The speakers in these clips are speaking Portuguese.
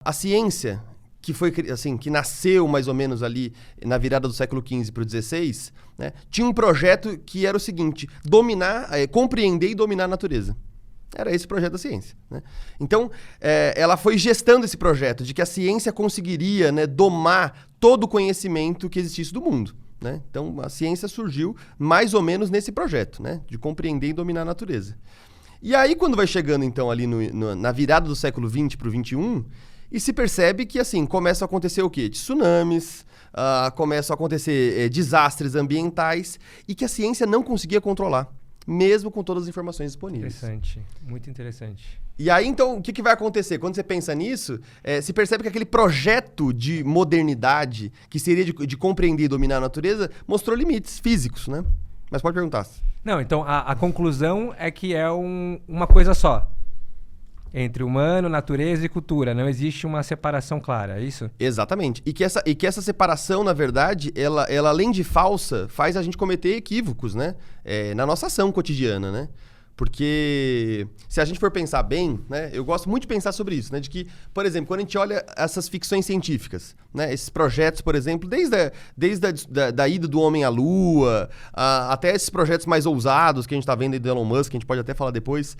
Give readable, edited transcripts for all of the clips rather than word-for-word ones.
A ciência, que foi assim, que nasceu mais ou menos ali na virada do século XV para o XVI, né, tinha um projeto que era o seguinte: compreender e dominar a natureza. Era esse o projeto da ciência, né? Então, ela foi gestando esse projeto de que a ciência conseguiria, né, domar todo o conhecimento que existisse do mundo, né? Então, a ciência surgiu mais ou menos nesse projeto, né, de compreender e dominar a natureza. E aí, quando vai chegando, então, ali na virada do século XX para o XXI, e se percebe que, assim, começam a acontecer o quê? Tsunamis, começam a acontecer desastres ambientais, e que a ciência não conseguia controlar, mesmo com todas as informações disponíveis. Interessante, muito interessante. E aí, então, o que vai acontecer? Quando você pensa nisso, se percebe que aquele projeto de modernidade, que seria de compreender e dominar a natureza, mostrou limites físicos, né? Mas pode perguntar. Não, então, a conclusão é que é uma coisa só. Entre humano, natureza e cultura. Não existe uma separação clara, é isso? Exatamente. E que essa separação, na verdade, ela além de falsa, faz a gente cometer equívocos, né? Na nossa ação cotidiana, né? Porque se a gente for pensar bem, né? Eu gosto muito de pensar sobre isso, né? De que, por exemplo, quando a gente olha essas ficções científicas, né? Esses projetos, por exemplo, desde a ida do homem à Lua, até esses projetos mais ousados que a gente está vendo aí do Elon Musk, que a gente pode até falar depois,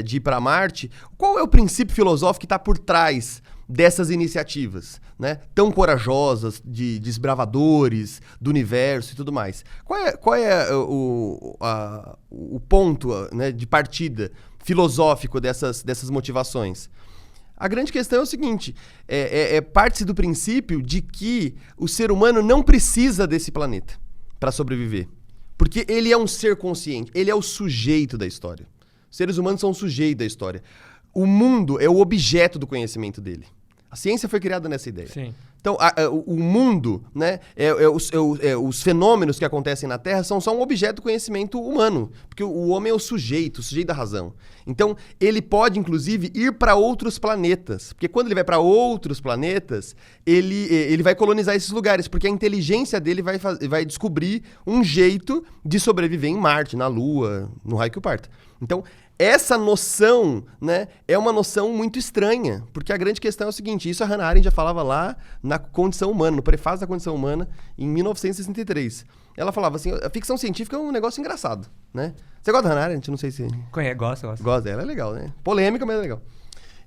de ir para Marte. Qual é o princípio filosófico que está por trás dessas iniciativas, né, tão corajosas, de desbravadores do universo e tudo mais? Qual é o ponto, né, de partida filosófico dessas motivações? A grande questão é o seguinte: parte-se do princípio de que o ser humano não precisa desse planeta para sobreviver, porque ele é um ser consciente, ele é o sujeito da história. Os seres humanos são o sujeito da história. O mundo é o objeto do conhecimento dele. A ciência foi criada nessa ideia. Sim. Então, o mundo, né, os fenômenos que acontecem na Terra são só um objeto do conhecimento humano, porque o homem é o sujeito da razão. Então, ele pode, inclusive, ir para outros planetas, porque quando ele vai para outros planetas, ele vai colonizar esses lugares, porque a inteligência dele vai descobrir um jeito de sobreviver em Marte, na Lua, no raio que o parta. Então, essa noção, né, é uma noção muito estranha, porque a grande questão é o seguinte: isso a Hannah Arendt já falava lá na Condição Humana, no prefácio da Condição Humana, em 1963. Ela falava assim: a ficção científica é um negócio engraçado, né? Você gosta da Hannah Arendt? Não sei se... Gosto. Gosta dela, é legal, né? Polêmica, mas é legal.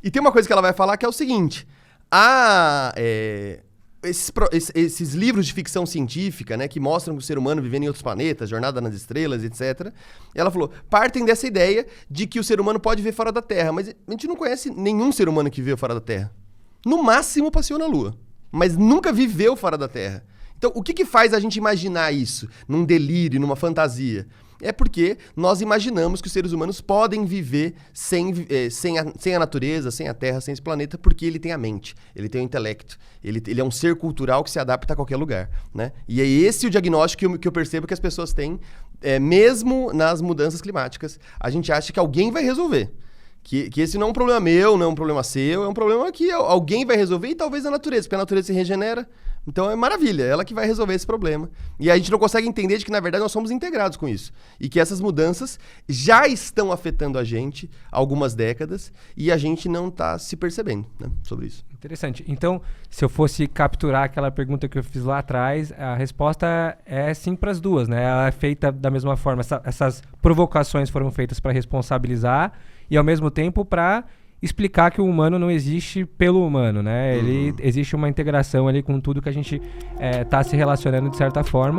E tem uma coisa que ela vai falar que é o seguinte: esses livros de ficção científica, né, que mostram o ser humano vivendo em outros planetas, Jornada nas Estrelas, etc. Ela falou, partem dessa ideia de que o ser humano pode viver fora da Terra, mas a gente não conhece nenhum ser humano que viveu fora da Terra. No máximo passeou na Lua, mas nunca viveu fora da Terra. Então, o que faz a gente imaginar isso num delírio, numa fantasia? É porque nós imaginamos que os seres humanos podem viver sem a natureza, sem a Terra, sem esse planeta, porque ele tem a mente, ele tem o intelecto, ele é um ser cultural que se adapta a qualquer lugar, né? E é esse o diagnóstico que eu percebo que as pessoas têm, mesmo nas mudanças climáticas. A gente acha que alguém vai resolver. Que esse não é um problema meu, não é um problema seu, é um problema que alguém vai resolver, e talvez a natureza, porque a natureza se regenera. Então é maravilha, ela que vai resolver esse problema. E a gente não consegue entender de que, na verdade, nós somos integrados com isso. E que essas mudanças já estão afetando a gente há algumas décadas e a gente não está se percebendo, né, sobre isso. Interessante. Então, se eu fosse capturar aquela pergunta que eu fiz lá atrás, a resposta é sim para as duas, né? Ela é feita da mesma forma. Essas provocações foram feitas para responsabilizar e, ao mesmo tempo, para explicar que o humano não existe pelo humano, né? Existe uma integração ali com tudo que a gente está se relacionando de certa forma.